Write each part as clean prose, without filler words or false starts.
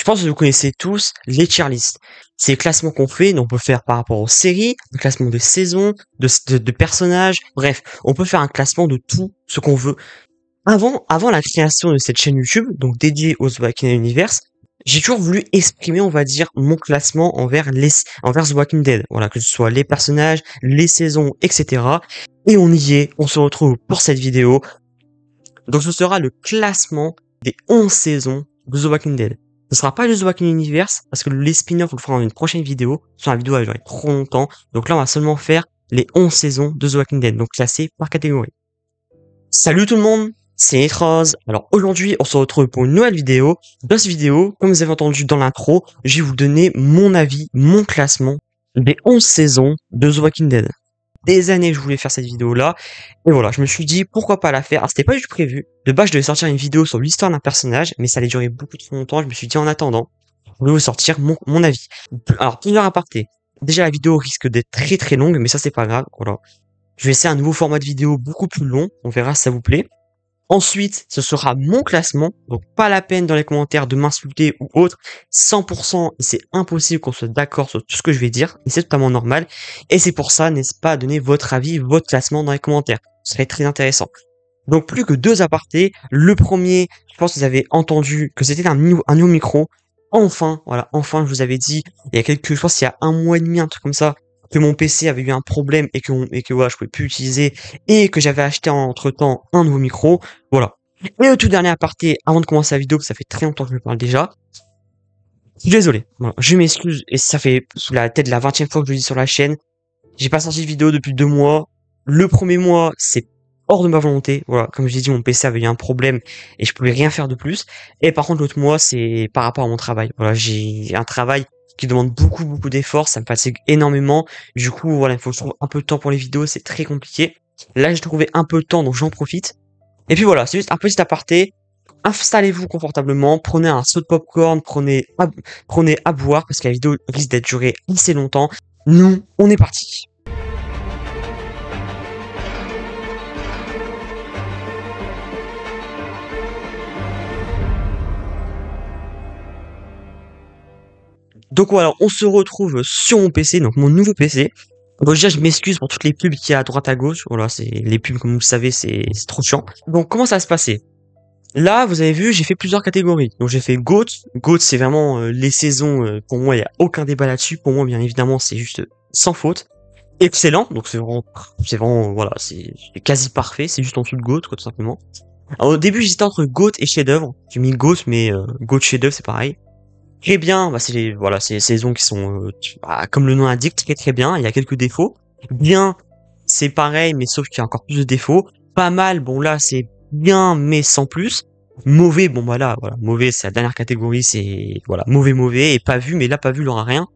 Je pense que vous connaissez tous les tier lists. C'est les classements qu'on fait, donc on peut faire par rapport aux séries, le classement de saisons, de personnages, bref, on peut faire un classement de tout ce qu'on veut. Avant la création de cette chaîne YouTube, donc dédiée aux The Walking Dead Universe, j'ai toujours voulu exprimer, on va dire, mon classement envers The Walking Dead. Voilà, que ce soit les personnages, les saisons, etc. Et on y est, on se retrouve pour cette vidéo. Donc ce sera le classement des 11 saisons de The Walking Dead. Ce sera pas le The Walking Universe, parce que les spin-offs, on le fera dans une prochaine vidéo. Sur la vidéo, elle va durer trop longtemps. Donc là, on va seulement faire les 11 saisons de The Walking Dead, donc classées par catégorie. Salut tout le monde, c'est Nitrose. Alors aujourd'hui, on se retrouve pour une nouvelle vidéo. Dans cette vidéo, comme vous avez entendu dans l'intro, je vais vous donner mon avis, mon classement des 11 saisons de The Walking Dead. Des années que je voulais faire cette vidéo-là. Et voilà, je me suis dit, pourquoi pas la faire. Alors, c'était pas du tout prévu. De base, je devais sortir une vidéo sur l'histoire d'un personnage, mais ça allait durer beaucoup trop longtemps. Je me suis dit, en attendant, je voulais vous sortir mon avis. Alors, plusieurs apartés. Déjà, la vidéo risque d'être très très longue, mais ça, c'est pas grave. Voilà. Je vais essayer un nouveau format de vidéo beaucoup plus long. On verra si ça vous plaît. Ensuite, ce sera mon classement. Donc, pas la peine dans les commentaires de m'insulter ou autre. 100%, c'est impossible qu'on soit d'accord sur tout ce que je vais dire. Et c'est totalement normal. Et c'est pour ça, n'est-ce pas, donner votre avis, votre classement dans les commentaires. Ce serait très intéressant. Donc, plus que deux apartés. Le premier, je pense que vous avez entendu que c'était un nouveau micro. Enfin, voilà, enfin, je vous avais dit, il y a je pense qu'il y a un mois et demi, un truc comme ça, que mon PC avait eu un problème et que voilà, je pouvais plus utiliser et que j'avais acheté entre-temps un nouveau micro. Voilà. Et le tout dernier aparté, avant de commencer la vidéo, parce que ça fait très longtemps que je me parle déjà. Je suis désolé. Voilà, je m'excuse et ça fait sous la tête de la 20e fois que je le dis sur la chaîne. J'ai pas sorti de vidéo depuis 2 mois. Le premier mois, c'est hors de ma volonté. Voilà, comme je l'ai dit, mon PC avait eu un problème et je pouvais rien faire de plus. Et par contre, l'autre mois, c'est par rapport à mon travail. Voilà, j'ai un travail qui demande beaucoup d'efforts, ça me fatigue énormément. Du coup, voilà, il faut que je trouve un peu de temps pour les vidéos, c'est très compliqué. Là, j'ai trouvé un peu de temps, donc j'en profite. Et puis voilà, c'est juste un petit aparté. Installez-vous confortablement, prenez un seau de popcorn, prenez à boire, parce que la vidéo risque d'être durée assez longtemps. Nous, on est parti. Donc voilà, on se retrouve sur mon PC, donc mon nouveau PC. Bon, déjà, je m'excuse pour toutes les pubs qu'il y a à droite à gauche. Voilà, c'est les pubs, comme vous le savez, c'est trop chiant. Donc, comment ça va se passer? Là, vous avez vu, j'ai fait plusieurs catégories. Donc, j'ai fait GOAT. GOAT, c'est vraiment les saisons. Pour moi, il n'y a aucun débat là-dessus. Pour moi, bien évidemment, c'est juste sans faute. Excellent. Donc, c'est vraiment, voilà, c'est quasi parfait. C'est juste en dessous de GOAT, quoi, tout simplement. Alors, au début, j'hésitais entre GOAT et chef-d'œuvre. J'ai mis GOAT, mais GOAT chef-d'œuvre, c'est pareil. Très bien, bah c'est les saisons qui sont, comme le nom l'indique, très très bien. Il y a quelques défauts. Bien, c'est pareil, mais sauf qu'il y a encore plus de défauts. Pas mal, bon là c'est bien, mais sans plus. Mauvais, bon bah là, voilà, mauvais, c'est la dernière catégorie, c'est voilà, mauvais et pas vu, mais là pas vu, il aura rien.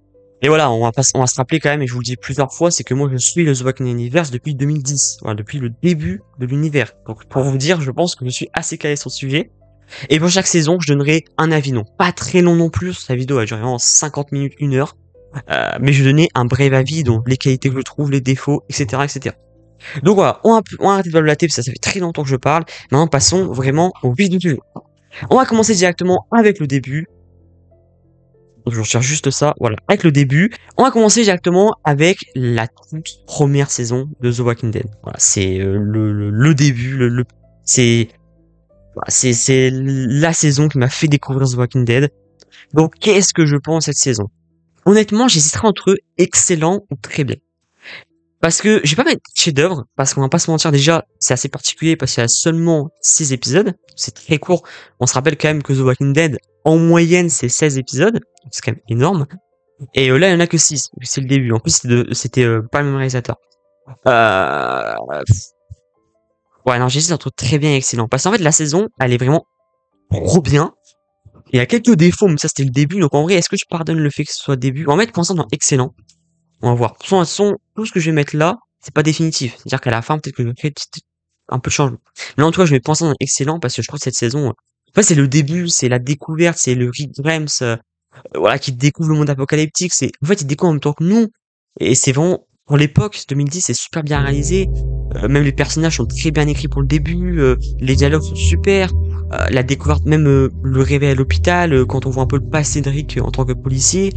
Et voilà, on va se rappeler quand même, et je vous le dis plusieurs fois, c'est que moi je suis le The Walking Dead Universe depuis 2010, voilà, depuis le début de l'univers. Donc pour vous dire, je pense que je suis assez calé sur le sujet. Et pour chaque saison, je donnerai un avis non. Pas très long non plus, sa vidéo a duré vraiment 50 minutes, 1 heure. Mais je vais donner un bref avis, donc les qualités que je trouve, les défauts, etc. etc. Donc voilà, on va arrêter de blablater, parce que ça fait très longtemps que je parle. Maintenant, passons vraiment au vif du sujet. On va commencer directement avec le début. Donc, je recherche juste ça, voilà, avec le début. On va commencer directement avec la toute première saison de The Walking Dead. Voilà, c'est le début, c'est la saison qui m'a fait découvrir The Walking Dead. Donc, qu'est-ce que je pense de cette saison? Honnêtement, j'hésiterai entre excellent ou très bien. Parce que, je vais pas mettre chef-d'œuvre, parce qu'on va pas se mentir, déjà, c'est assez particulier, parce qu'il y a seulement 6 épisodes. C'est très court. On se rappelle quand même que The Walking Dead, en moyenne, c'est 16 épisodes. C'est quand même énorme. Et là, il y en a que 6. C'est le début. En plus, c'était pas le même réalisateur. Ouais, non, j'hésite entre très bien et excellent. Parce qu'en fait, la saison, elle est vraiment trop bien. Il y a quelques défauts, mais ça, c'était le début. Donc, en vrai, est-ce que tu pardonnes le fait que ce soit le début? On va mettre pour l'instant dans excellent. On va voir. De toute façon, tout ce que je vais mettre là, c'est pas définitif. C'est-à-dire qu'à la fin, peut-être que je vais faire un peu de changement. Mais en tout cas, je vais penser dans excellent parce que je trouve que cette saison, en fait, c'est le début, c'est la découverte, c'est le Rick Grimes, voilà, qui découvre le monde apocalyptique. En fait, il découvre en même temps que nous. Et c'est vraiment, pour l'époque, 2010, c'est super bien réalisé. Même les personnages sont très bien écrits pour le début. Les dialogues sont super. la découverte, même le réveil à l'hôpital, quand on voit un peu le passé de Rick en tant que policier.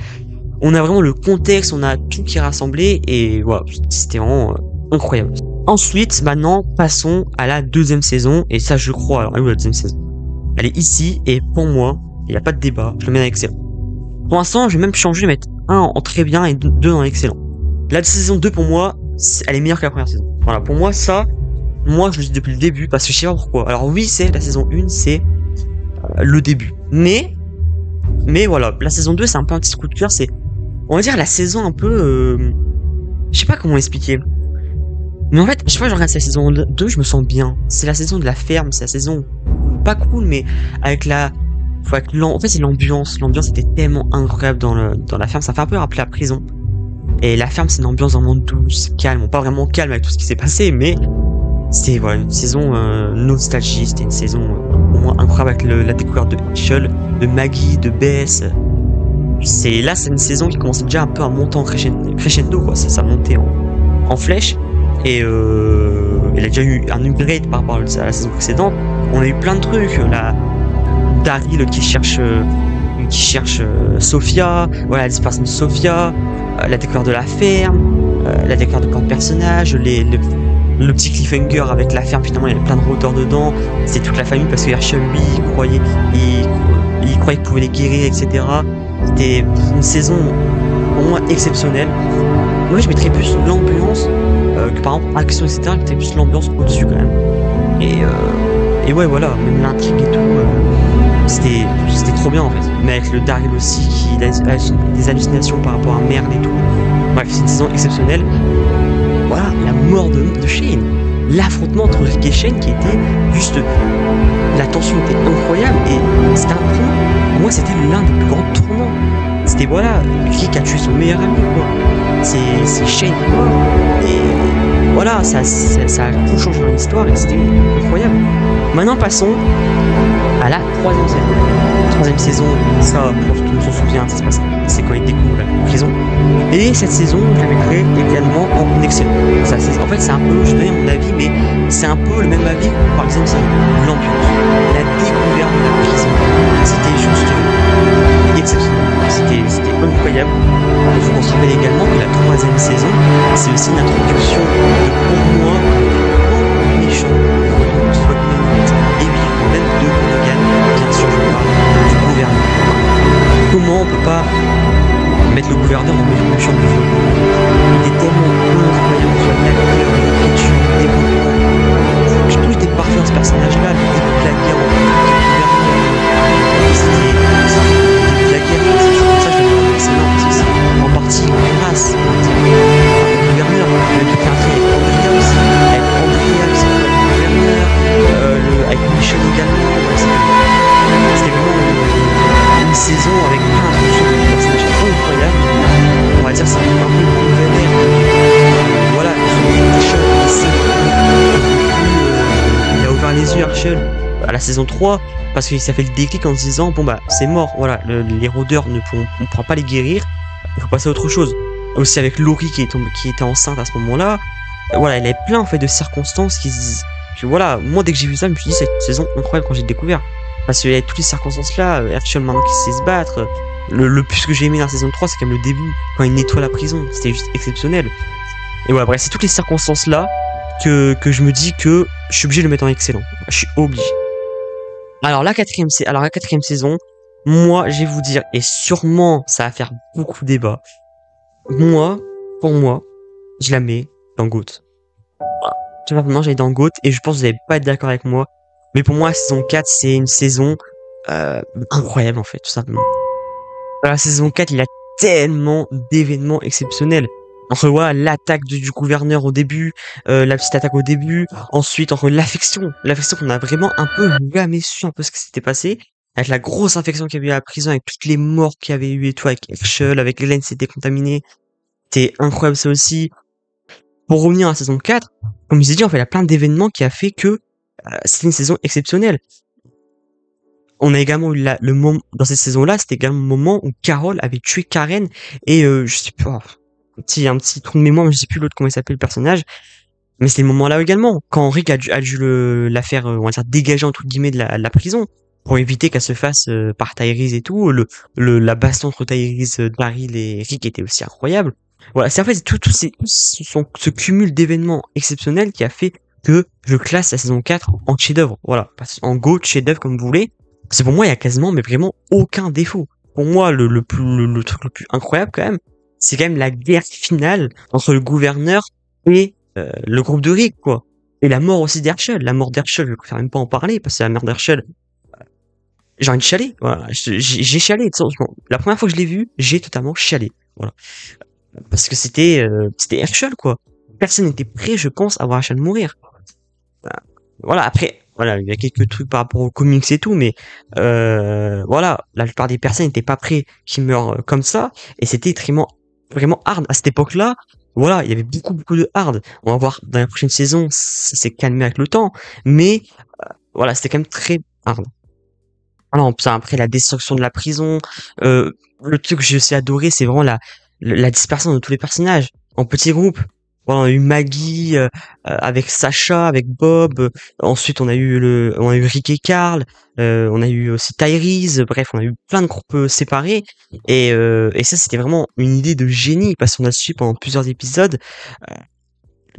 On a vraiment le contexte, on a tout qui est rassemblé, et voilà, c'était vraiment incroyable. Ensuite, maintenant, passons à la deuxième saison, et ça je crois, alors elle est où la deuxième saison? Elle est ici, et pour moi, il n'y a pas de débat, je le mets dans excellent. Pour l'instant, je vais même changer, mettre un en très bien et deux dans excellent. La saison 2 pour moi, elle est meilleure que la première saison. Voilà, pour moi ça, moi je le dis depuis le début, parce que je sais pas pourquoi. Alors oui, c'est la saison 1, c'est le début. Mais voilà, la saison 2 c'est un peu un petit coup de cœur, c'est, on va dire la saison un peu, je sais pas comment l'expliquer. Mais en fait, je sais pas, je regarde cette saison 2, je me sens bien. C'est la saison de la ferme, c'est la saison pas cool, mais avec en fait c'est l'ambiance. L'ambiance était tellement incroyable dans la ferme, ça fait un peu rappeler la prison. Et la ferme, c'est une ambiance vraiment douce, calme. Bon, pas vraiment calme avec tout ce qui s'est passé, mais c'était voilà, une saison nostalgie. C'était une saison au moins incroyable avec la découverte de Herschel, de Maggie, de Bess. C'est une saison qui commençait déjà un peu à monter en crescendo, quoi. Ça montait en flèche. Et il a déjà eu un upgrade par rapport à la saison précédente. On a eu plein de trucs. Daryl qui cherche Sophia, voilà, la disparition de Sophia, la découverte de la ferme, la découverte de plein de personnages, le petit cliffhanger avec la ferme, finalement il y avait plein de roteurs dedans, c'était toute la famille parce que Herschel lui il croyait qu'il pouvait les guérir, etc. C'était une saison pour moi exceptionnelle. Moi je mettrais plus l'ambiance que par exemple action, etc. Je mettrais plus l'ambiance au-dessus quand même. Et ouais voilà, même l'intrigue et tout, c'était trop bien en fait. Mais avec le Daryl aussi qui a des hallucinations par rapport à Merde et tout. Bref, c'est une saison exceptionnelle. Voilà, la mort de Shane. L'affrontement entre Rick et Shane qui était juste... La tension était incroyable et c'était un point. Pour moi, c'était l'un des plus grands tournants. C'était voilà, Rick a tué son meilleur ami, quoi. C'est Shane mort. Et voilà, ça a tout changé dans l'histoire et c'était incroyable. Maintenant, passons à la troisième saison. Troisième saison, ça, pour tout le monde s'en souvient, ça se passe, c'est quand il découvre la prison. Et cette saison, je la mettrai également en excellent. En fait, c'est un peu, je donnais mon avis, mais c'est un peu le même avis que par la deuxième saison. L'ambiance, la découverte de la prison, c'était juste exceptionnel. C'était incroyable. Il faut qu'on se rappelle également que la troisième saison, c'est aussi une introduction de, pour moi, méchant, soit et puis même de Negan, bien sûr, je parle du gouverneur. Comment on peut pas mettre le gouverneur dans le méchant du jeu? Il est tellement incroyable sur l'acteur, l'écriture, le développement. Tout était parfait dans ce personnage-là, le début de la guerre entre le gouverneur. C'était la guerre, c'est pour ça que je le trouve excellent, parce que c'est en partie grâce au gouverneur. Le truc après avec Andrea aussi, avec le gouverneur, avec Michel également. C'était vraiment une saison avec plein d'introductions de personnages incroyables. On va dire ça un peu nouvelle ère. Voilà, il a ouvert les yeux Herschel à la saison 3 parce que ça fait le déclic en se disant bon bah c'est mort, voilà, les rôdeurs on pourra pas les guérir, il faut passer à autre chose. Aussi avec Laurie qui était enceinte à ce moment-là. Voilà, il y avait plein en fait de circonstances qui se disent. Puis voilà, moi dès que j'ai vu ça, je me suis dit cette saison incroyable quand j'ai découvert. Parce qu'il y avait toutes les circonstances là, Herschel maintenant qui sait se battre. Le plus que j'ai aimé dans la saison 3, c'est quand même le début, quand il nettoie la prison, c'était juste exceptionnel. Et voilà, bref, c'est toutes les circonstances là que je me dis que je suis obligé de le mettre en excellent. Je suis obligé. Alors la quatrième saison, moi je vais vous dire, et sûrement ça va faire beaucoup de débat. Pour moi, je la mets dans GOAT. Voilà. Tout simplement, j'allais dans GOAT et je pense que vous n'allez pas être d'accord avec moi. Mais pour moi, la saison 4, c'est une saison incroyable en fait, tout simplement. La saison 4, il y a tellement d'événements exceptionnels. Entre voilà, l'attaque du gouverneur au début, la petite attaque au début, ensuite entre l'affection qu'on a vraiment un peu jamais su un peu ce qui s'était passé, avec la grosse infection qu'il y avait eu à la prison, avec toutes les morts qu'il y avait eu et tout, avec Herschel, avec Hélène s'était contaminée. C'était incroyable ça aussi. Pour revenir à la saison 4, comme je vous ai dit, en fait, il y a plein d'événements qui a fait que c'était une saison exceptionnelle. On a également eu le moment, dans cette saison-là, c'était également le moment où Carol avait tué Karen et je sais pas, un petit trou de mémoire, mais je sais plus l'autre comment il s'appelle le personnage. Mais c'était le moment-là également, quand Rick a dû la faire, on va dire, dégager entre guillemets de la prison, pour éviter qu'elle se fasse par Tyrese et tout. La baston entre Tyrese, Daryl et Rick était aussi incroyable. Voilà, c'est en fait ce cumul d'événements exceptionnels qui a fait que je classe la saison 4 en chef-d'œuvre. Voilà, en GOAT, chef-d'œuvre comme vous voulez. Parce que pour moi, il y a quasiment, mais vraiment aucun défaut. Pour moi, le truc le plus incroyable quand même, c'est quand même la guerre finale entre le gouverneur et le groupe de Rick, quoi. Et la mort aussi d'Herschel. La mort d'Herschel, je préfère même pas en parler, parce que la mort d'Herschel, j'ai envie de chialer. Voilà. J'ai chialé. La première fois que je l'ai vu, j'ai totalement chialé. Voilà. Parce que c'était Herschel, quoi. Personne n'était prêt, je pense, à voir Herschel mourir. Voilà, après, voilà, il y a quelques trucs par rapport aux comics et tout, mais voilà, la plupart des personnes n'étaient pas prêts qu'il meure comme ça, et c'était extrêmement, vraiment hard. À cette époque-là, voilà, il y avait beaucoup de hard. On va voir dans la prochaine saison, ça s'est calmé avec le temps, mais voilà, c'était quand même très hard. Alors, ça, après la destruction de la prison, le truc que j'ai aussi adoré, c'est vraiment la dispersion de tous les personnages en petits groupes. Voilà, on a eu Maggie avec Sacha, avec Bob. Ensuite, on a eu Rick et Carl. On a eu aussi Tyrese. Bref, on a eu plein de groupes séparés. Et ça, c'était vraiment une idée de génie parce qu'on a su pendant plusieurs épisodes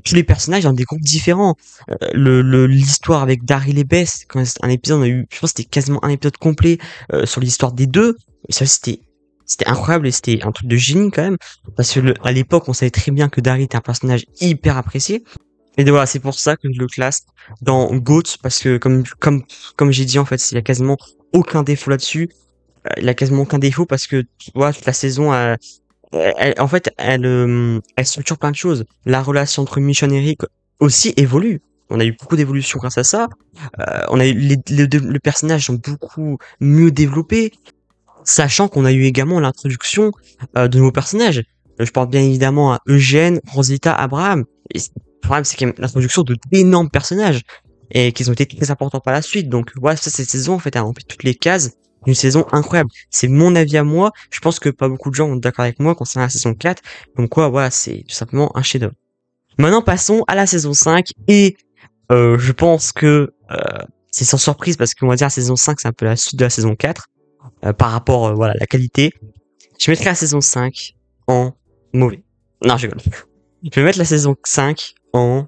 tous les personnages dans des groupes différents. L'histoire avec Daryl et Bess, quand un épisode, on a eu, je pense que c'était quasiment un épisode complet sur l'histoire des deux. Et ça, c'était incroyable et c'était un truc de génie quand même. Parce que à l'époque, on savait très bien que Daryl était un personnage hyper apprécié. Et donc voilà, c'est pour ça que je le classe dans GOAT, parce que comme j'ai dit, en fait, il y a quasiment aucun défaut là-dessus. Il y a quasiment aucun défaut parce que, tu vois, toute la saison, en fait, elle structure plein de choses. La relation entre Michonne et Rick aussi évolue. On a eu beaucoup d'évolution grâce à ça. On a eu les personnages sont beaucoup mieux développés, sachant qu'on a eu également l'introduction de nouveaux personnages. Je parle bien évidemment à Eugène, Rosita, Abraham. Et le problème, c'est qu'il y a l'introduction d'énormes personnages et qu'ils ont été très importants par la suite. Donc, voilà, cette saison, en fait, a rempli toutes les cases d'une saison incroyable. C'est mon avis à moi. Je pense que pas beaucoup de gens sont d'accord avec moi concernant la saison 4. Donc, quoi, voilà, c'est tout simplement un chef-d'œuvre. Maintenant, passons à la saison 5 et je pense que c'est sans surprise parce qu'on va dire la saison 5, c'est un peu la suite de la saison 4 par rapport voilà la qualité. Je mettrai la saison 5 en mauvais. Non, je rigole. Je vais mettre la saison 5 en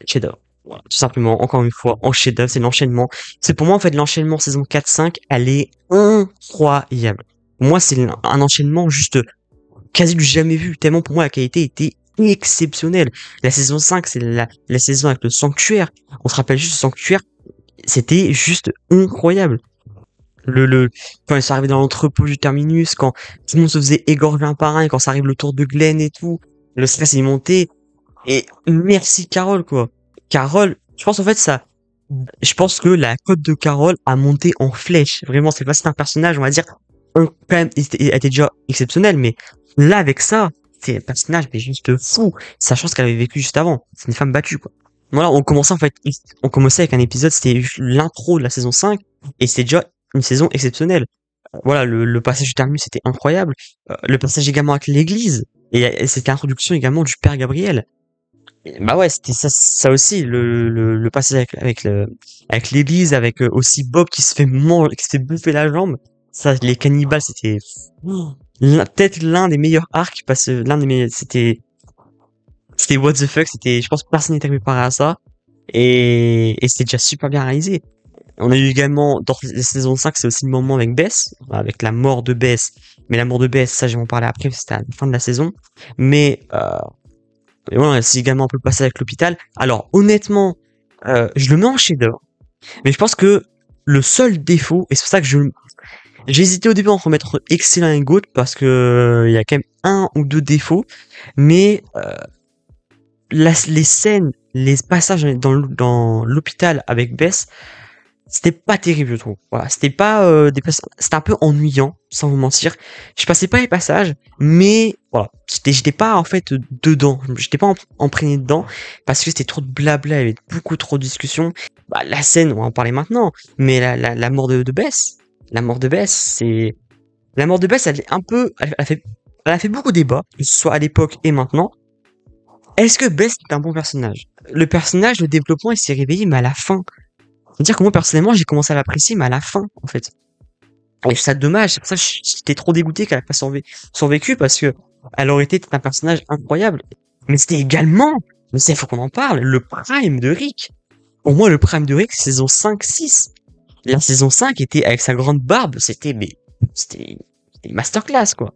chef-d'œuvre. Voilà, tout simplement, encore une fois, en chef-d'œuvre, c'est l'enchaînement. C'est pour moi, en fait, l'enchaînement saison 4-5, elle est incroyable. Pour moi, c'est un enchaînement juste quasi du jamais vu, tellement pour moi, la qualité était exceptionnelle. La saison 5, c'est la saison avec le sanctuaire. On se rappelle juste le sanctuaire, c'était juste incroyable. Quand ils sont arrivés dans l'entrepôt du terminus, quand tout le monde se faisait égorger un par un, et quand ça arrive le tour de Glenn et tout, le stress est monté. Et merci Carole, quoi. Carole, je pense en fait je pense que la cote de Carole a monté en flèche. Vraiment, c'est pas c'est un personnage, on va dire, quand même, elle était déjà exceptionnel, mais là, avec ça, c'est un personnage, mais juste fou, sachant ce qu'elle avait vécu juste avant. C'est une femme battue, quoi. Voilà, on commençait avec un épisode, c'était l'intro de la saison 5, et c'était déjà une saison exceptionnelle. Voilà, le passage du terminus, c'était incroyable. Le passage également avec l'église, et c'était l'introduction également du père Gabriel. Bah ouais, c'était ça aussi, le passage avec l'église, avec aussi Bob qui se fait qui se fait bouffer la jambe. Ça, les cannibales, c'était peut-être l'un des meilleurs arcs, parce que l'un des meilleurs, c'était what the fuck, je pense que personne n'était préparé à ça. Et c'était déjà super bien réalisé. On a eu également, dans la saison 5, c'est aussi le moment avec Bess, avec la mort de Bess. Mais la mort de Bess, ça, je vais en parler après, c'était à la fin de la saison. Mais, et voilà, c'est également un peu le passage avec l'hôpital. Alors, honnêtement, je le mets en chef-d'œuvre. Mais je pense que le seul défaut, et c'est pour ça que j'ai hésité au début entre mettre excellent et GOAT, parce que il y a quand même un ou deux défauts. Mais, les scènes, les passages dans l'hôpital avec Bess, c'était pas terrible, je trouve. Voilà, c'était pas c'était un peu ennuyant, sans vous mentir. Je passais pas les passages, mais voilà, j'étais pas en fait dedans, j'étais pas imprégné dedans parce que c'était trop de blabla, il y avait beaucoup trop de discussions. Bah la scène, on va en parler maintenant, mais la mort de Bess, la mort de Bess, elle est un peu elle a fait beaucoup débat, que ce soit à l'époque et maintenant. Est-ce que Best est un bon personnage? Le personnage, le développement, il s'est réveillé, mais à la fin. C'est-à-dire que moi, personnellement, j'ai commencé à l'apprécier, mais à la fin, en fait. Et je trouve ça dommage, c'est pour ça que j'étais trop dégoûté qu'elle ait pas survécu, parce que elle aurait été un personnage incroyable. Mais c'était également, mais il faut qu'on en parle, le prime de Rick. Pour moi, le prime de Rick, c'est saison 5, 6. La saison 5 était avec sa grande barbe, c'était masterclass, quoi.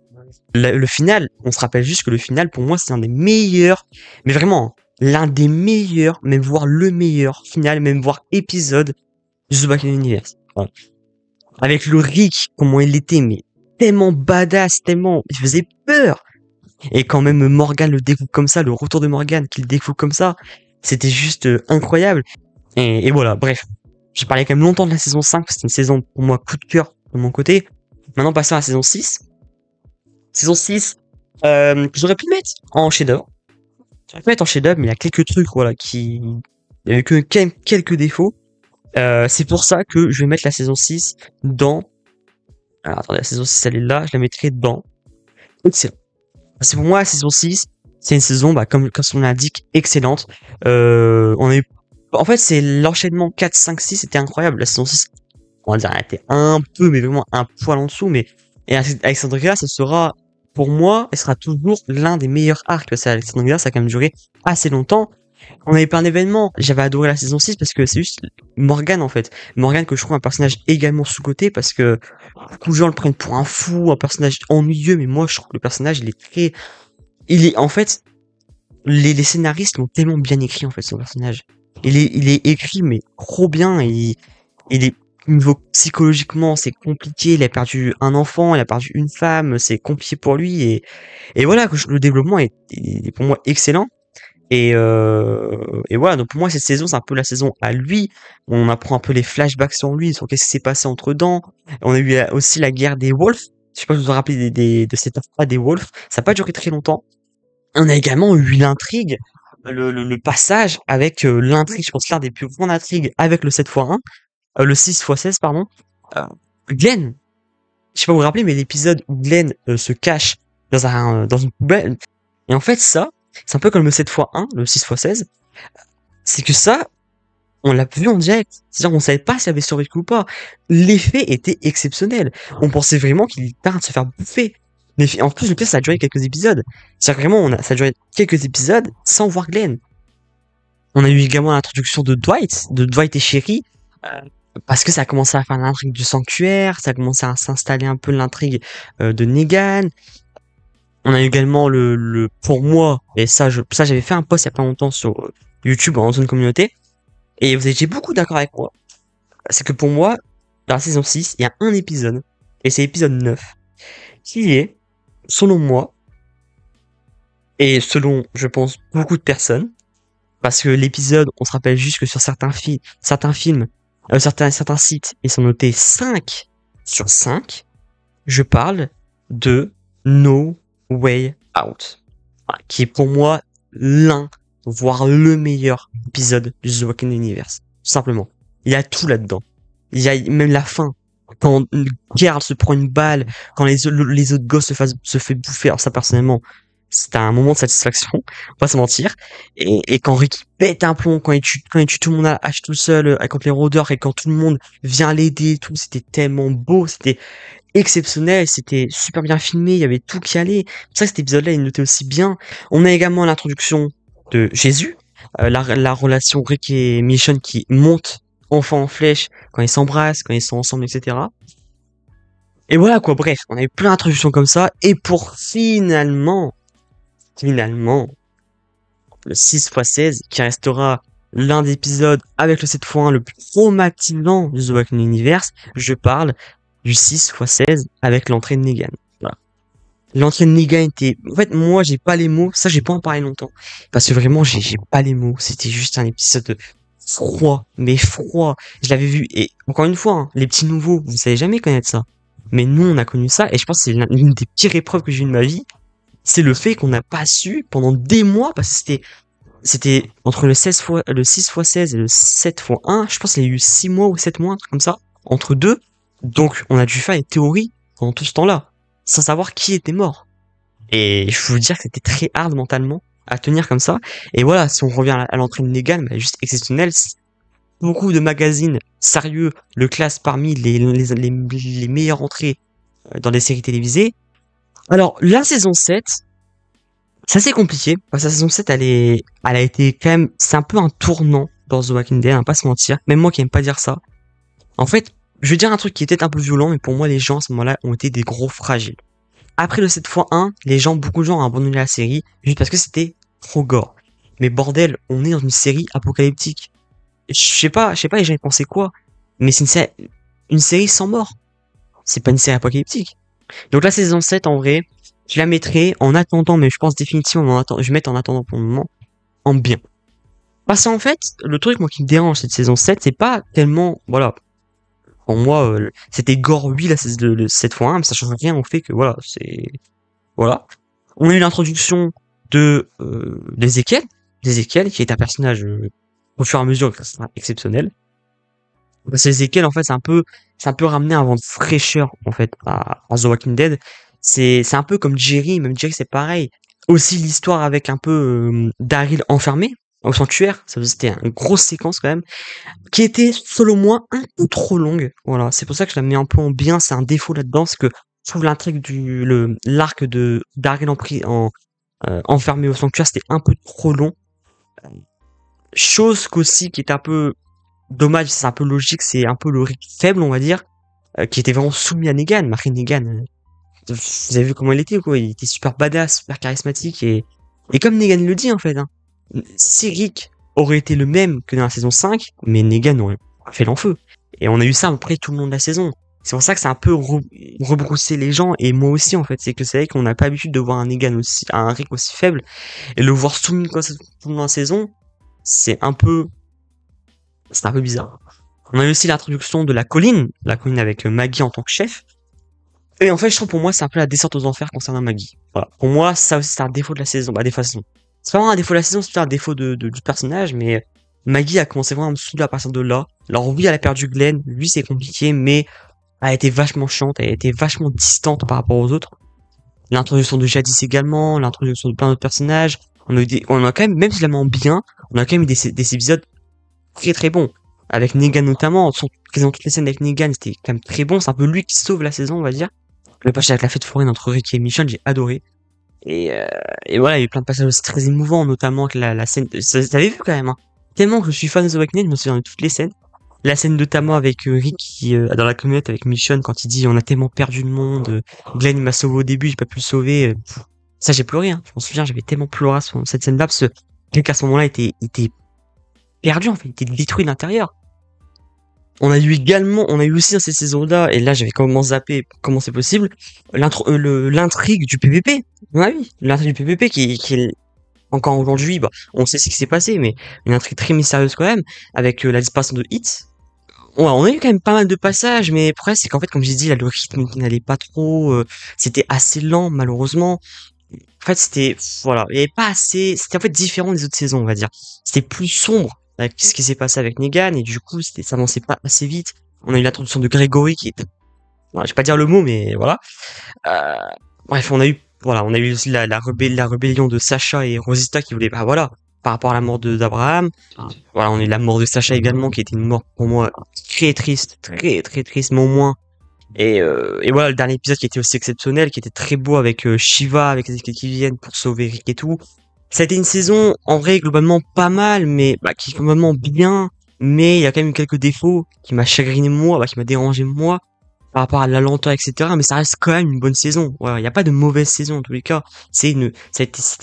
Le final, on se rappelle juste que le final, pour moi, c'est un des meilleurs, mais vraiment, l'un des meilleurs, même voire le meilleur final, même voire épisode de The Back in Universe. Voilà. Avec le Rick, comment il était, mais tellement badass, tellement, il faisait peur. Et quand même Morgan le découpe comme ça, le retour de Morgan qu'il découpe comme ça, c'était juste incroyable. Et voilà, bref. J'ai parlé quand même longtemps de la saison 5, c'était une saison pour moi coup de cœur de mon côté. Maintenant passons à la saison 6. Saison 6, j'aurais pu mettre en chef-d'œuvre. J'aurais pu mettre en chef-d'œuvre, mais il y a quelques trucs, voilà, il y avait que quelques défauts. C'est pour ça que je vais mettre la saison 6 dans... Alors attendez, la saison 6 elle est là, je la mettrai dans... Excellent. Parce que pour moi, la saison 6, c'est une saison, comme son l'indique, excellente. En fait, c'est l'enchaînement 4, 5, 6, c'était incroyable. La saison 6, on va dire, elle était un peu, mais vraiment un poil en dessous, mais, et Alexandria, ça sera, pour moi, elle sera toujours l'un des meilleurs arcs. Parce que Alexandria, ça a quand même duré assez longtemps. On avait plein d'événements. J'avais adoré la saison 6 parce que c'est juste Morgan, en fait. Morgan, que je trouve un personnage également sous-coté parce que beaucoup de gens le prennent pour un fou, un personnage ennuyeux, mais moi, je trouve que le personnage, en fait, les scénaristes l'ont tellement bien écrit, en fait, son personnage. Il est écrit, mais trop bien. Il est, niveau psychologiquement, c'est compliqué. Il a perdu un enfant, il a perdu une femme, c'est compliqué pour lui. Et voilà, le développement est pour moi excellent. Et voilà, donc pour moi, cette saison, c'est un peu la saison à lui. On apprend un peu les flashbacks sur lui, sur qu'est-ce qui s'est passé entre temps. On a eu aussi la guerre des Wolves. Je sais pas si vous vous rappelez de cette affaire des Wolves. Ça n'a pas duré très longtemps. On a également eu l'intrigue, le passage avec l'intrigue, je pense l'un des plus grandes intrigues avec le 7x1, le 6x16, pardon. Euh, Glenn, je sais pas vous vous rappelez, mais l'épisode où Glenn se cache dans une poubelle. Et en fait, ça, c'est un peu comme le 7x1, le 6x16. C'est que ça, on l'a vu en direct. C'est-à-dire, on savait pas s'il avait survécu ou pas. L'effet était exceptionnel. On pensait vraiment qu'il était en train de se faire bouffer. En plus, le pire, ça a duré quelques épisodes. C'est-à-dire vraiment, ça a duré quelques épisodes sans voir Glenn. On a eu également l'introduction de Dwight et Sherry, parce que ça a commencé à faire l'intrigue du sanctuaire, ça a commencé à s'installer un peu l'intrigue de Negan. On a eu également pour moi, et ça j'avais fait un post il y a pas longtemps sur YouTube en zone communauté, et vous étiez beaucoup d'accord avec moi. C'est que pour moi, dans la saison 6, il y a un épisode, et c'est l'épisode 9, qui est, selon moi, et selon, je pense, beaucoup de personnes, parce que l'épisode, on se rappelle juste que sur certains films, certains sites, ils sont notés 5 sur 5. Je parle de No Way Out, voilà, qui est pour moi voire le meilleur épisode du The Walking Universe. Tout simplement. Il y a tout là-dedans. Il y a même la fin. Quand Carl se prend une balle, quand les autres gosses se fait bouffer. Alors ça, personnellement, c'est un moment de satisfaction, on va pas se mentir. Et quand Ricky pète un plomb, quand il tue tout le monde à la hache tout seul, contre les rôdeurs, et quand tout le monde vient l'aider, tout, c'était tellement beau, c'était exceptionnel, c'était super bien filmé, il y avait tout qui allait. C'est pour ça que cet épisode-là, il notait aussi bien. On a également l'introduction de Jésus, la relation Rick et Michonne qui monte enfin en flèche quand ils s'embrassent, quand ils sont ensemble, etc. Et voilà quoi, bref, on a eu plein d'introductions comme ça, et pour finalement, le 6x16, qui restera l'un des épisodes avec le 7x1 le plus traumatisant du The Walking Universe, je parle du 6x16 avec l'entrée de Negan. Voilà. L'entrée de Negan était... En fait, moi, j'ai pas les mots. Ça, j'ai pas en parlé longtemps. Parce que vraiment, j'ai pas les mots. C'était juste un épisode froid. Mais froid. Je l'avais vu. Et encore une fois, hein, les petits nouveaux, vous savez jamais connaître ça. Mais nous, on a connu ça. Et je pense que c'est l'une des pires épreuves que j'ai eues de ma vie. C'est le fait qu'on n'a pas su pendant des mois. Parce que c'était entre le 6x16 et le 7x1. Je pense qu'il y a eu 6 mois ou 7 mois, un truc comme ça. Entre deux. Donc, on a dû faire une théorie pendant tout ce temps-là, sans savoir qui était mort. Et je peux vous dire que c'était très hard mentalement à tenir comme ça. Et voilà, si on revient à l'entrée de Negan, bah, juste exceptionnel. Beaucoup de magazines sérieux le classent parmi les meilleures entrées dans des séries télévisées. Alors, la saison 7, c'est assez compliqué, parce que la saison 7, elle a été quand même, c'est un peu un tournant dans The Walking Dead, on va pas se mentir. Même moi qui aime pas dire ça. En fait, je vais dire un truc qui est peut-être un peu violent, mais pour moi, les gens à ce moment-là ont été des gros fragiles. Après le 7x1, beaucoup de gens ont abandonné la série, juste parce que c'était trop gore. Mais bordel, on est dans une série apocalyptique. Je sais pas les gens y pensaient quoi, mais c'est une série sans mort. C'est pas une série apocalyptique. Donc la saison 7, en vrai, je la mettrai en attendant, mais je pense définitivement je vais mettre en attendant pour le moment, en bien. Parce qu'en fait, le truc, moi, qui me dérange cette saison 7, c'est pas tellement, voilà, pour moi, c'était gore, oui, le 7x1, mais ça change rien au fait que, voilà, voilà. On a eu l'introduction d'Ezekiel, qui est un personnage, au fur et à mesure, qui sera exceptionnel. Parce que Ezekiel, en fait, c'est un peu ramené un vent de fraîcheur, en fait, à The Walking Dead. C'est un peu comme Jerry, même Jerry, c'est pareil. Aussi, l'histoire avec un peu, Daryl enfermé au sanctuaire, c'était une grosse séquence, quand même, qui était, selon moi, un peu trop longue. Voilà. C'est pour ça que je la mets un peu en bien. C'est un défaut là-dedans, c'est que je trouve l'intrigue l'arc de Daryl enfermé au sanctuaire, c'était un peu trop long. Chose qu'aussi, qui est un peu dommage, c'est un peu logique, c'est un peu le Rick faible, on va dire, qui était vraiment soumis à Negan. Marie Negan, vous avez vu comment il était, quoi. Il était super badass, super charismatique, et comme Negan le dit, en fait, hein, si Rick aurait été le même que dans la saison 5, mais Negan aurait fait l'enfeu. Et on a eu ça à peu près tout le long de la saison. C'est pour ça que c'est un peu rebrousser les gens, et moi aussi, en fait. C'est que c'est vrai qu'on n'a pas l'habitude de voir un Negan aussi, un Rick aussi faible, et le voir soumis comme ça tout le long de la saison, c'est un peu bizarre. On a eu aussi l'introduction de la colline avec Maggie en tant que chef. Et en fait, je trouve pour moi, c'est un peu la descente aux enfers concernant Maggie. Voilà. Pour moi, ça aussi, c'est un défaut de la saison. Bah, des façons. C'est pas vraiment un défaut de la saison, c'est un défaut du personnage, mais Maggie a commencé vraiment à me saouler à partir de là. Alors oui, elle a perdu Glenn, lui c'est compliqué, mais elle a été vachement chiante, elle a été vachement distante par rapport aux autres. L'introduction de Jadis également, l'introduction de plein d'autres personnages. On a quand même, même si je la mets en bien, on a quand même eu des épisodes très très bons. Avec Negan notamment, quasiment toutes les scènes avec Negan, c'était quand même très bon. C'est un peu lui qui sauve la saison, on va dire. Le passage avec la fête foraine entre Rick et Michonne, j'ai adoré. Et voilà, il y a eu plein de passages aussi très émouvants, notamment avec la scène, t'avais vu quand même, hein. Tellement que je suis fan de The Walking Dead, je me souviens de toutes les scènes. La scène notamment avec Rick qui, dans la communauté avec Michonne, quand il dit on a tellement perdu le monde, Glenn il m'a sauvé au début, j'ai pas pu le sauver. Ça j'ai pleuré, hein. Je m'en souviens, j'avais tellement pleuré sur cette scène-là, parce que Rick à ce moment-là était perdu, en fait, il était détruit de l'intérieur. On a eu aussi dans cette saison-là, et là j'avais comment zappé comment c'est possible, l'intrigue du PVP. Ouais, oui, l'intrigue du PVP qui est encore aujourd'hui, bah, on sait ce qui s'est passé, mais une intrigue très mystérieuse quand même, avec la disparition de Hit. Ouais, on a eu quand même pas mal de passages, mais après c'est qu'en fait, comme j'ai dit, là, le rythme n'allait pas trop, c'était assez lent malheureusement. En fait, voilà, il y avait pas assez, c'était en fait différent des autres saisons, on va dire. C'était plus sombre avec ce qui s'est passé avec Negan, et du coup, ça avançait pas assez vite. On a eu l'introduction de Gregory qui était, voilà, je vais pas dire le mot, mais voilà. Euh, bref, on a eu aussi la rébellion de Sacha et Rosita qui voulaient, bah voilà, par rapport à la mort d'Abraham. Voilà, on a eu la mort de Sacha également, qui était une mort pour moi très triste, très très triste, mais au moins. Et voilà, le dernier épisode qui était aussi exceptionnel, qui était très beau avec Shiva, avec les équipes qui viennent pour sauver Rick et tout. Ça a été une saison, en vrai, globalement pas mal, mais bah, qui est globalement bien, mais il y a quand même eu quelques défauts qui m'a chagriné moi, bah, qui m'a dérangé moi, par rapport à la lenteur, etc. Mais ça reste quand même une bonne saison. Voilà, il n'y a pas de mauvaise saison en tous les cas. C'était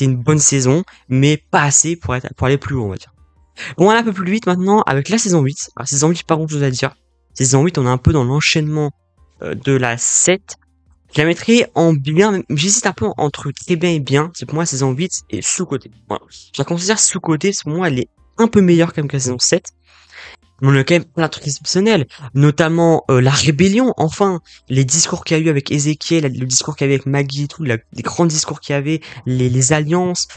une bonne saison, mais pas assez pour aller plus haut, on va dire. Bon, on va un peu plus vite maintenant avec la saison 8. La saison 8, pas grand chose à dire. Saison 8, on est un peu dans l'enchaînement de la 7. Je la mettrai en bien, j'hésite un peu entre très bien et bien. C'est pour moi, la saison 8 est sous-côté. Voilà. Je la considère sous-côté, parce que pour moi, elle est un peu meilleure quand même que la saison 7. Mais on a quand même plein de trucs exceptionnels, notamment la rébellion, enfin, les discours qu'il y a eu avec Ezekiel, le discours qu'il y avait avec Maggie et tout, les grands discours qu'il y avait, les alliances,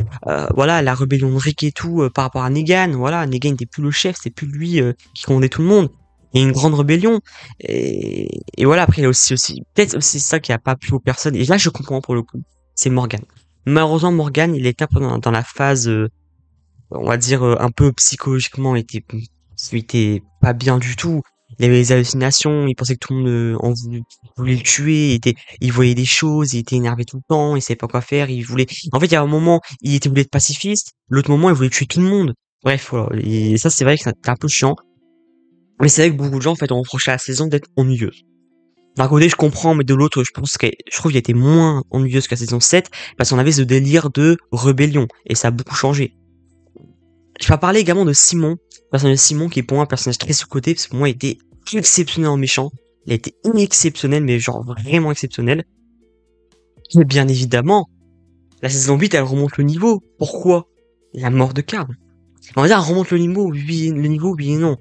voilà, la rébellion de Rick et tout, par rapport à Negan, voilà, Negan n'était plus le chef, c'est plus lui qui commandait tout le monde. Il y a une grande rébellion, et voilà, après il y a aussi, peut-être aussi ça qui a pas plu aux personnes, et là je comprends pour le coup, c'est Morgan. Malheureusement, Morgan, il était un peu dans la phase, on va dire, un peu psychologiquement, il était pas bien du tout. Il avait des hallucinations, il pensait que tout le monde voulait le tuer, il voyait des choses, il était énervé tout le temps, il savait pas quoi faire, en fait, il y a un moment, voulait être pacifiste, l'autre moment, il voulait tuer tout le monde. Bref, voilà. Et ça, c'est vrai que c'était un peu chiant. Mais c'est vrai que beaucoup de gens, en fait, ont reproché à la saison d'être ennuyeuse. D'un côté, je comprends, mais de l'autre, je trouve qu'elle était moins ennuyeuse que la saison 7, parce qu'on avait ce délire de rébellion, et ça a beaucoup changé. Je vais parler également de Simon, le personnage de Simon, qui est pour moi un personnage très sous-côté, parce que pour moi, il était exceptionnel en méchant. Il a été exceptionnel, mais genre vraiment exceptionnel. Mais bien évidemment, la saison 8, elle remonte le niveau. Pourquoi? La mort de Karl. On va dire, elle remonte le niveau, oui et non.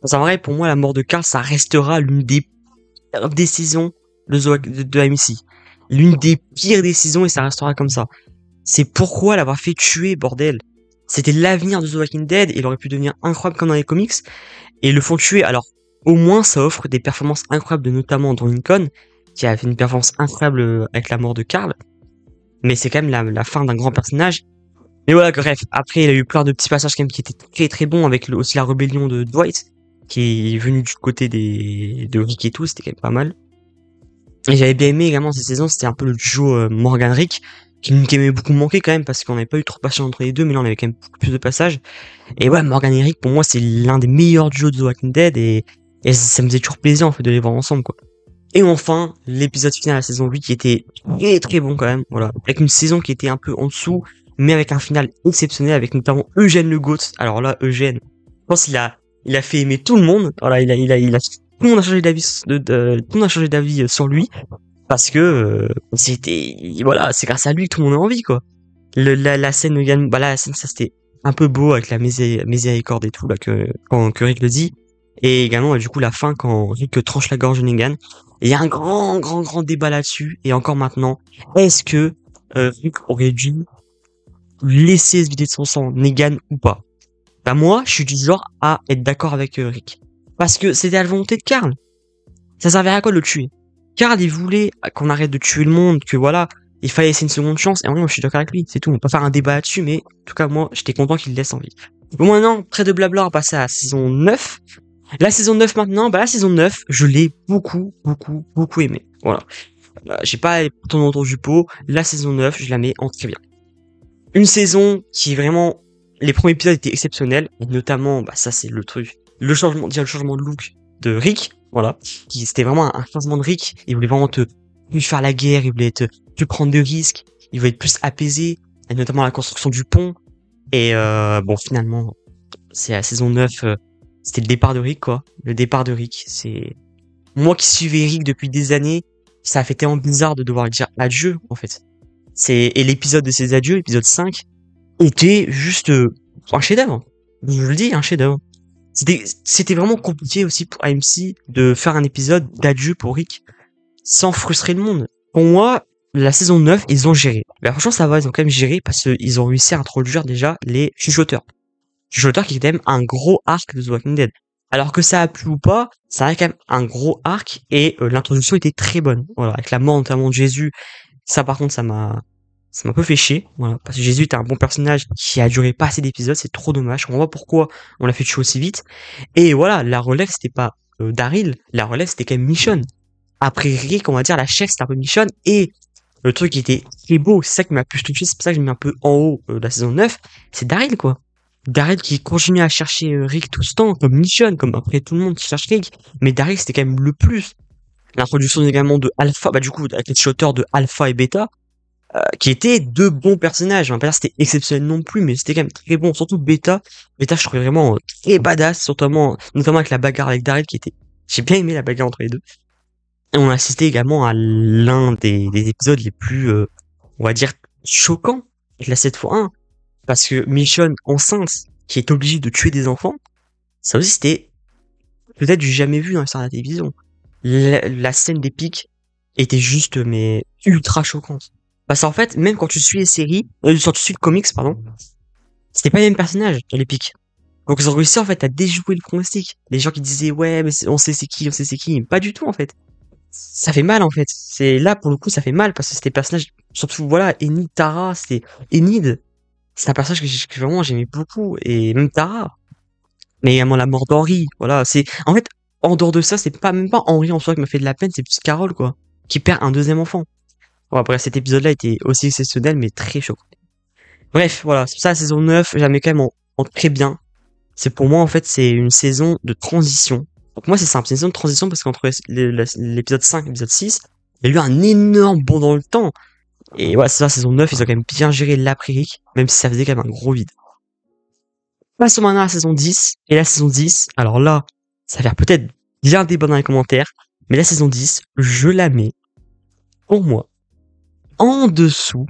C'est vrai, pour moi, la mort de Karl, ça restera l'une des pires décisions de AMC. L'une des pires décisions, et ça restera comme ça. C'est pourquoi l'avoir fait tuer, bordel. C'était l'avenir de The Walking Dead, et il aurait pu devenir incroyable comme dans les comics, et ils le font tuer. Alors, au moins, ça offre des performances incroyables, notamment dans Lincoln, qui a fait une performance incroyable avec la mort de Karl, mais c'est quand même la fin d'un grand personnage. Mais voilà, bref, après, il y a eu plein de petits passages quand même qui étaient très très bons, avec aussi la rébellion de Dwight, qui est venu du côté de Rick et tout, c'était quand même pas mal. Et j'avais bien aimé également cette saison, c'était un peu le duo Morgan-Rick, qui m'avait beaucoup manqué quand même, parce qu'on n'avait pas eu trop de passages entre les deux, mais là on avait quand même beaucoup plus de passages. Et ouais, Morgan et Rick, pour moi, c'est l'un des meilleurs duos de The Walking Dead, et ça me faisait toujours plaisir en fait de les voir ensemble, quoi. Et enfin, l'épisode final de la saison 8 qui était très très bon quand même, voilà. Avec une saison qui était un peu en dessous, mais avec un final exceptionnel, avec notamment Eugène le Goat. Alors là, Eugène, je pense qu'il a fait aimer tout le monde. Voilà, tout le monde a changé d'avis, tout le monde a changé d'avis sur lui, parce que, voilà, c'est grâce à lui que tout le monde a envie, quoi. La scène, la scène, ça c'était un peu beau avec la miséricorde et tout, là, que Rick le dit. Et également, du coup, la fin quand Rick tranche la gorge de Negan. Et il y a un grand débat là-dessus. Et encore maintenant, est-ce que Rick aurait dû laisser se vider de son sang Negan ou pas? Bah moi, je suis du genre à être d'accord avec Rick. Parce que c'était à la volonté de Karl. Ça servait à quoi de le tuer? Karl, il voulait qu'on arrête de tuer le monde, que voilà, il fallait laisser une seconde chance. Et moi, je suis d'accord avec lui, c'est tout. On peut faire un débat là-dessus, mais en tout cas, moi, j'étais content qu'il le laisse en vie. Bon, maintenant, près de blabla, on va passer à la saison 9. La saison 9 maintenant, bah la saison 9, je l'ai beaucoup aimé. Voilà. J'ai pas tourné autour du pot. La saison 9, je la mets en très bien. Une saison qui est vraiment... Les premiers épisodes étaient exceptionnels. Et notamment, bah ça c'est le truc. Déjà le changement de look de Rick. Voilà. C'était vraiment un changement de Rick. Il voulait vraiment plus faire la guerre. Il voulait plus prendre de risques. Il voulait être plus apaisé. Et notamment la construction du pont. Et bon, finalement, c'est la saison 9... c'était le départ de Rick, quoi. Le départ de Rick, c'est... Moi qui suivais Rick depuis des années, ça a fait tellement bizarre de devoir lui dire adieu, en fait. Et l'épisode de ses adieux, l'épisode 5, était juste un chef-d'œuvre. Je le dis, un chef-d'œuvre. C'était vraiment compliqué aussi pour AMC de faire un épisode d'adieu pour Rick sans frustrer le monde. Pour moi, la saison 9, ils ont géré. Mais franchement, ça va, ils ont quand même géré parce qu'ils ont réussi à introduire déjà les chuchoteurs. Chuchoteur qui est quand même un gros arc de The Walking Dead. Alors que ça a plu ou pas, ça a quand même un gros arc et l'introduction était très bonne. Voilà, avec la mort notamment de Jésus, ça par contre ça m'a un peu fait chier, voilà, parce que Jésus était un bon personnage qui a duré pas assez d'épisodes, c'est trop dommage. On voit pourquoi on l'a fait tuer aussi vite. Et voilà, la relève c'était pas Daryl, la relève c'était quand même Michonne. Après Rick, on va dire la chef c'était un peu Michonne et le truc qui était très beau, c'est ça qui m'a plus touché, c'est pour ça que j'ai mis un peu en haut de la saison 9, c'est Daryl quoi. Daryl qui continue à chercher Rick tout ce temps, comme Michonne, comme après tout le monde qui cherche Rick. Mais Daryl, c'était quand même le plus. L'introduction également de Alpha, bah du coup, avec les shooters de Alpha et Beta, qui étaient deux bons personnages. On va pas dire que c'était exceptionnel non plus, mais c'était quand même très bon. Surtout Beta. Beta, je trouvais vraiment très badass, notamment avec la bagarre avec Daryl qui était... J'ai bien aimé la bagarre entre les deux. Et on a assisté également à l'un des épisodes les plus, on va dire, choquants de la 7x1. Parce que Michonne enceinte, qui est obligée de tuer des enfants, ça aussi c'était peut-être du jamais vu dans l'histoire de la télévision. La scène d'épique était juste mais ultra choquante. Parce qu'en fait, même quand tu suis les séries, quand tu suis le comics, pardon, c'était pas les mêmes personnages dans l'épique. Donc ils ont réussi en fait à déjouer le pronostic. Les gens qui disaient ouais mais on sait c'est qui, mais pas du tout en fait. ça fait mal en fait. C'est là pour le coup ça fait mal parce que c'était personnages, surtout voilà, Enid, Tara, c'était Enid, c'est un personnage que vraiment j'aimais beaucoup et même Tara. Mais également la mort d'Henri, voilà, c'est en fait en dehors de ça, c'est pas même pas Henri en soi qui m'a fait de la peine, c'est plus Carole quoi, qui perd un deuxième enfant. Bon, après cet épisode-là était aussi exceptionnel mais très choquant. Bref, voilà, c'est ça la saison 9, j'aimais quand même en très bien. C'est pour moi en fait c'est une saison de transition. Donc moi c'est simple, c'est une saison de transition parce qu'entre l'épisode 5 et l'épisode 6, il y a eu un énorme bond dans le temps. Et ouais, c'est ça, saison 9, ils ont quand même bien géré l'après-Rick, même si ça faisait quand même un gros vide. Passons maintenant à la saison 10. Et la saison 10, alors là, ça va faire peut-être bien débat dans les commentaires, mais la saison 10, je la mets, pour moi, en dessous,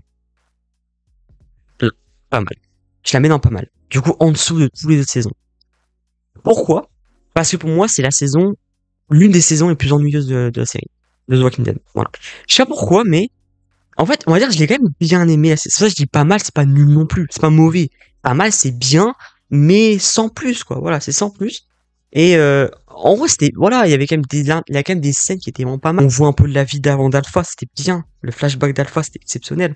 de pas mal. Je la mets dans pas mal. Du coup, en dessous de tous les autres saisons. Pourquoi? Parce que pour moi, c'est la saison, l'une des saisons les plus ennuyeuses de la série. De The Walking Dead. Voilà. Je sais pas pourquoi, mais en fait, on va dire que je l'ai quand même bien aimé. C'est pour ça que je dis pas mal, c'est pas nul non plus. C'est pas mauvais. Pas mal, c'est bien, mais sans plus, quoi. Voilà, c'est sans plus. Et en vrai, c'était voilà, il y avait quand même il y a quand même des scènes qui étaient vraiment pas mal. On voit un peu de la vie d'avant d'Alpha, c'était bien. Le flashback d'Alpha, c'était exceptionnel.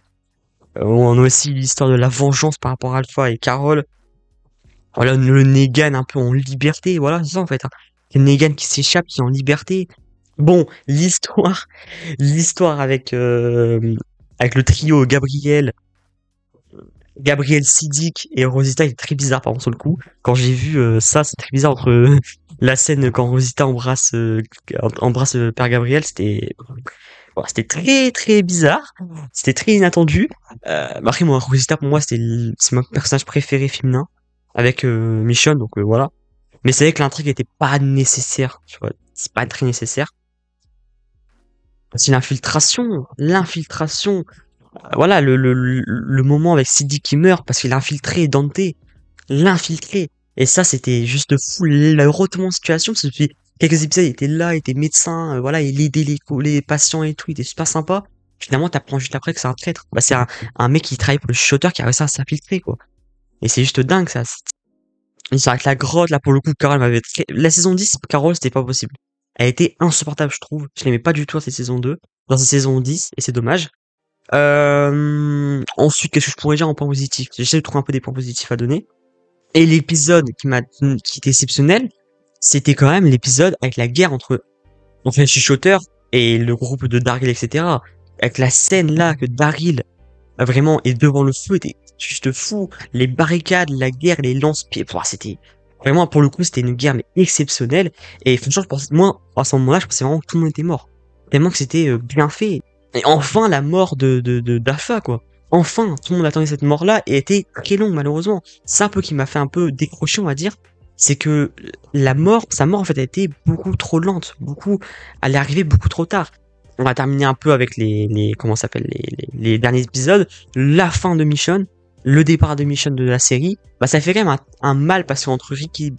On a aussi l'histoire de la vengeance par rapport à Alpha et Carol. Voilà, le Negan un peu en liberté. Voilà, c'est ça en fait. Hein. Le Negan qui s'échappe, qui est en liberté. Bon, l'histoire avec le trio Gabriel Siddiq et Rosita est très bizarre par contre sur le coup. Quand j'ai vu ça, c'est très bizarre entre la scène quand Rosita embrasse Père Gabriel, c'était très très bizarre, c'était très inattendu. Après moi Rosita pour moi c'est mon personnage préféré féminin avec Michonne donc voilà. Mais c'est vrai que l'intrigue était pas nécessaire, tu vois, c'est pas très nécessaire. C'est l'infiltration. Voilà, le moment avec Siddiq qui meurt parce qu'il a infiltré Dante. L'infiltré. Et ça, c'était juste fou. Le retournement de situation, parce que depuis quelques épisodes, il était là, il était médecin, voilà, il aidait les patients et tout, il était super sympa. Finalement, t'apprends juste après que c'est un traître. Bah, c'est un mec qui travaille pour le chuchoteur qui a réussi à s'infiltrer, quoi. Et c'est juste dingue, ça. Il s'arrête la grotte, là, pour le coup, Carole la saison 10, Carole, c'était pas possible. Elle était insupportable, je trouve. Je l'aimais pas du tout dans cette saison 2, dans cette saison 10, et c'est dommage. Ensuite, qu'est-ce que je pourrais dire en point positif? J'essaie de trouver un peu des points positifs à donner. Et l'épisode qui était exceptionnel, c'était quand même l'épisode avec la guerre entre les chuchoteurs et le groupe de Daryl, etc. Avec la scène là que Daryl vraiment est devant le feu, était juste fou. Les barricades, la guerre, les lance-pieds, c'était vraiment pour le coup c'était une guerre mais exceptionnelle. Et franchement, je pensais, moi à ce moment-là, je pensais vraiment que tout le monde était mort, tellement que c'était bien fait. Et enfin la mort de d'Alpha quoi. Enfin, tout le monde attendait cette mort-là et était très longue malheureusement. C'est un peu qui m'a fait un peu décrocher on va dire. C'est que sa mort en fait a été beaucoup trop lente, elle est arrivée beaucoup trop tard. On va terminer un peu avec comment ça s'appelle, les derniers épisodes, la fin de Michonne, le départ de Michonne de la série. Bah ça fait quand même un mal parce qu'entre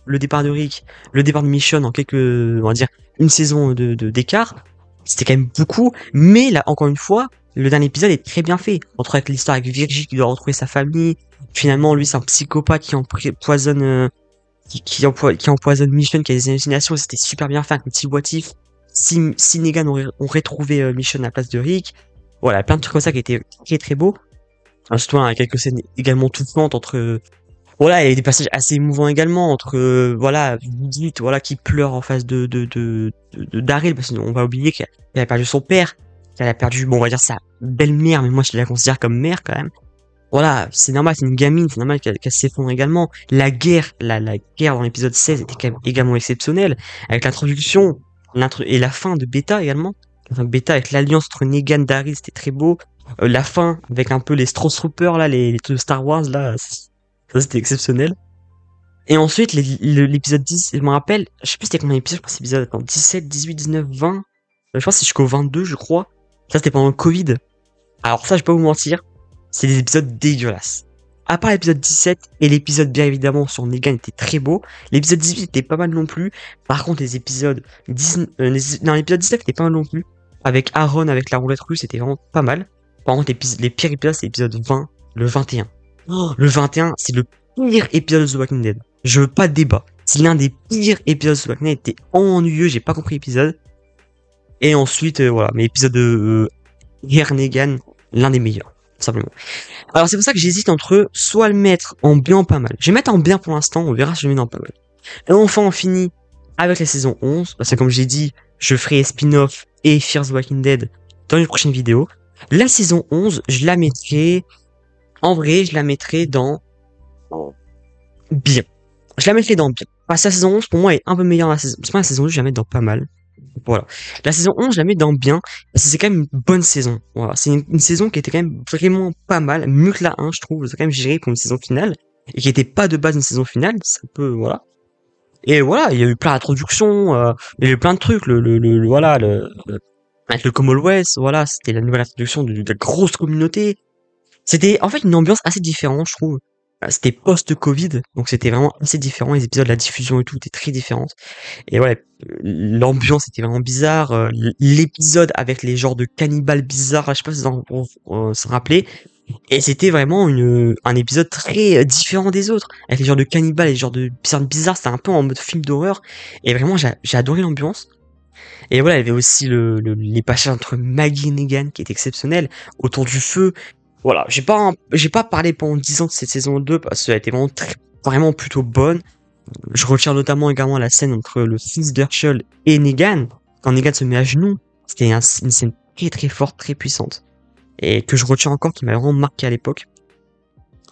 le départ de Rick, le départ de Michonne en on va dire, une saison d'écart, c'était quand même beaucoup, mais là, encore une fois, le dernier épisode est très bien fait. Entre avec l'histoire avec Virgie qui doit retrouver sa famille, finalement, lui, c'est un psychopathe qui empoisonne, qui empoisonne Michonne, qui a des hallucinations, c'était super bien fait, avec un petit boitif. Si Negan aurait trouvé Michonne à la place de Rick, voilà, plein de trucs comme ça qui étaient très très beaux. Ensuite, avec quelques scènes également touchantes voilà, il y avait des passages assez émouvants également entre voilà, Judith, voilà, qui pleure en face de Daryl parce qu'on va oublier qu'elle a perdu son père, qu'elle a perdu, bon, on va dire sa belle-mère, mais moi je la considère comme mère quand même. Voilà, c'est normal, c'est une gamine, c'est normal qu'elle s'effondre également. La guerre dans l'épisode 16 était quand même également exceptionnelle avec l'introduction et la fin de Beta également. Enfin, Beta avec l'alliance entre Negan et Daryl, c'était très beau. La fin avec un peu les Strauss Troopers là, les trucs de Star Wars là, ça c'était exceptionnel. Et ensuite, l'épisode 10, je me rappelle, je sais plus c'était combien d'épisodes, je pense que c'est l'épisode 17, 18, 19, 20. Je pense que c'est jusqu'au 22, je crois. Ça c'était pendant le Covid. Alors ça, je vais pas vous mentir, c'est des épisodes dégueulasses. À part l'épisode 17 et l'épisode bien évidemment sur Negan était très beau. L'épisode 18 était pas mal non plus. Par contre, les épisodes l'épisode 19 était pas mal non plus. Avec Aaron, avec la roulette russe, c'était vraiment pas mal. Par contre, les pires épisodes, c'est l'épisode 20, le 21. Oh, le 21, c'est le pire épisode de The Walking Dead. Je veux pas de débat. C'est l'un des pires épisodes de The Walking Dead. Était ennuyeux, j'ai pas compris l'épisode. Et ensuite, voilà, mais épisode de Guerre Negan, l'un des meilleurs, tout simplement. Alors c'est pour ça que j'hésite entre soit le mettre en bien ou pas mal. Je vais mettre en bien pour l'instant, on verra si je le mets en pas mal. Et enfin on finit avec la saison 11, parce que comme j'ai dit, je ferai spin-off et Fear the Walking Dead dans une prochaine vidéo. La saison 11, je la mettrai, en vrai, je la mettrai dans bien. Je la mettrai dans bien. Parce que la saison 11 pour moi est un peu meilleure que la saison. C'est pas la saison 2, je la mets dans pas mal. Voilà. La saison 11, je la mets dans bien, parce que c'est quand même une bonne saison. Voilà. C'est une saison qui était quand même vraiment pas mal, mieux que la 1, je trouve. C'est quand même géré pour une saison finale, et qui était pas de base une saison finale. C'est un peu, voilà. Et voilà, il y a eu plein d'introductions, il y a eu plein de trucs, voilà, avec le Commonwealth, voilà, c'était la nouvelle introduction de la grosse communauté. C'était, en fait, une ambiance assez différente, je trouve. C'était post-Covid, donc c'était vraiment assez différent, les épisodes, la diffusion et tout était très différente. Et ouais, l'ambiance était vraiment bizarre. L'épisode avec les genres de cannibales bizarres, je sais pas si on s'en rappelait. Et c'était vraiment un épisode très différent des autres. Avec les genres de cannibales et les genres de personnes bizarres, c'était un peu en mode film d'horreur. Et vraiment, j'ai adoré l'ambiance. Et voilà, il y avait aussi les passages entre Maggie et Negan qui étaient exceptionnels. Autour du feu. Voilà, j'ai pas parlé pendant 10 ans de cette saison 2 parce qu'elle était vraiment vraiment plutôt bonne. Je retiens notamment également la scène entre le fils d'Herschel et Negan. Quand Negan se met à genoux, c'était une scène très très forte, très puissante. Et que je retiens encore, qui m'a vraiment marqué à l'époque.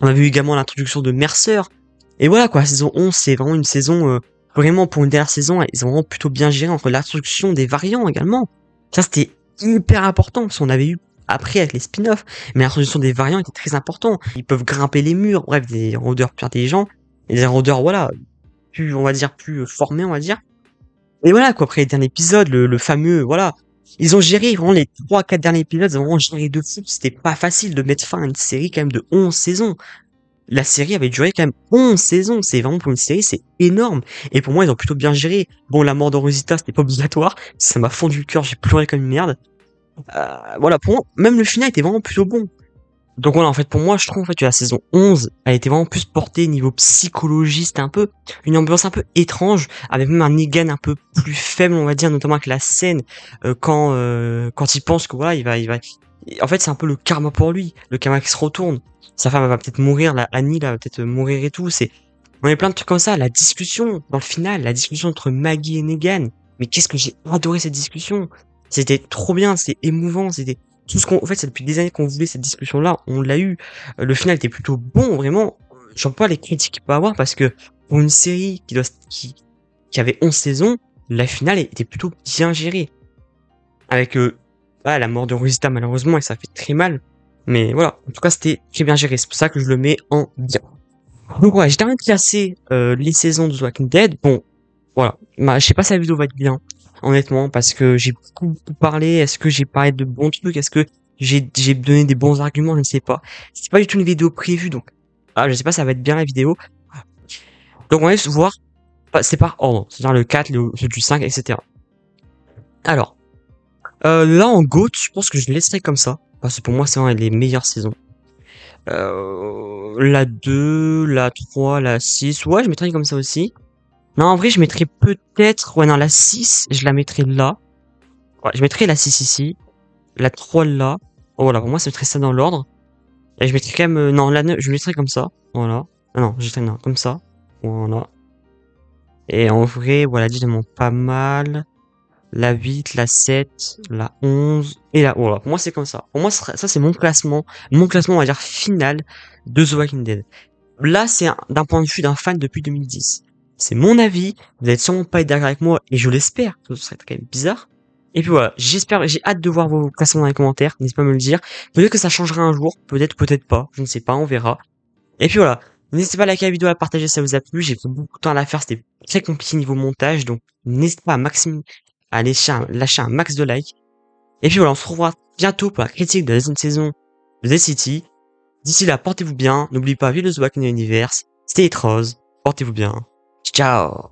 On a vu également l'introduction de Mercer. Et voilà quoi, la saison 11, c'est vraiment une saison, vraiment pour une dernière saison, ils ont vraiment plutôt bien géré entre l'introduction des variants également. Ça c'était hyper important, parce qu'on avait eu après avec les spin-offs, mais l'introduction des variants était très important. Ils peuvent grimper les murs, bref, des rôdeurs plus intelligents, et des rôdeurs, voilà, plus, on va dire, plus formés, on va dire. Et voilà quoi, après les derniers épisodes, le fameux, voilà, ils ont géré vraiment les 3-4 derniers épisodes, ils ont vraiment géré de fou. C'était pas facile de mettre fin à une série quand même de 11 saisons. La série avait duré quand même 11 saisons. C'est vraiment pour une série, c'est énorme. Et pour moi, ils ont plutôt bien géré. Bon, la mort de Rosita, c'était pas obligatoire. Ça m'a fondu le cœur, j'ai pleuré comme une merde. Voilà, pour moi, même le final était vraiment plutôt bon. Donc voilà, en fait, pour moi, je trouve en fait que la saison 11, elle était vraiment plus portée niveau psychologie. C'était un peu une ambiance un peu étrange, avec même un Negan un peu plus faible, on va dire, notamment avec la scène quand il pense que voilà, il va. En fait, c'est un peu le karma pour lui, le karma qui se retourne. Sa femme elle va peut-être mourir, la Annie là, va peut-être mourir et tout. On a plein de trucs comme ça. La discussion dans le final, la discussion entre Maggie et Negan. Mais qu'est-ce que j'ai adoré cette discussion. C'était trop bien, c'était émouvant, c'était tout ce en fait, c'est depuis des années qu'on voulait cette discussion-là, on l'a eu. Le final était plutôt bon, vraiment. J'en pas les critiques qu'il peut avoir parce que pour une série qui avait 11 saisons, la finale était plutôt bien gérée. Avec la mort de Rosita malheureusement et ça fait très mal. Mais voilà, en tout cas c'était très bien géré, c'est pour ça que je le mets en bien. Donc ouais, j'ai terminé de classer les saisons de The Walking Dead. Bon, voilà, je sais pas si la vidéo va être bien, honnêtement, parce que j'ai beaucoup parlé. Est-ce que j'ai parlé de bons trucs? Est-ce que j'ai donné des bons arguments? Je ne sais pas. C'est pas du tout une vidéo prévue, donc je sais pas si ça va être bien la vidéo. Donc on va se voir. C'est par ordre, c'est-à-dire le 4, le du 5, etc. Alors, là en GOAT, je pense que je laisserai comme ça, parce que pour moi c'est vraiment les meilleures saisons. La 2, la 3, la 6, ouais, je mettrai comme ça aussi. Non, en vrai, je mettrais peut-être... Ouais, non, la 6, je la mettrais là. Ouais, je mettrais la 6 ici. La 3 là. Oh, voilà, pour moi, ça mettrait ça dans l'ordre. Et je mettrais quand même... non, la 9, je mettrais comme ça. Voilà. Ah non, je mettrais non, comme ça. Voilà. Et en vrai, voilà, 10, demande pas mal. La 8, la 7, la 11 et la... Voilà, pour moi, c'est comme ça. Pour moi, ça, c'est mon classement. Mon classement, on va dire, final de The Walking Dead. Là, c'est d'un point de vue d'un fan depuis 2010. C'est mon avis, vous allez sûrement pas être d'accord avec moi, et je l'espère, ce serait quand même bizarre. Et puis voilà, j'ai hâte de voir vos classements dans les commentaires, n'hésitez pas à me le dire. Peut-être que ça changera un jour, peut-être pas, je ne sais pas, on verra. Et puis voilà, n'hésitez pas à liker la vidéo, à la partager si ça vous a plu, j'ai pris beaucoup de temps à la faire, c'était très compliqué niveau montage, donc n'hésitez pas à lâcher un max de likes. Et puis voilà, on se revoit bientôt pour la critique de la deuxième saison de The City. D'ici là, portez-vous bien, n'oubliez pas, vive le The Walking Dead Universe, stay rose, portez-vous bien. Ciao.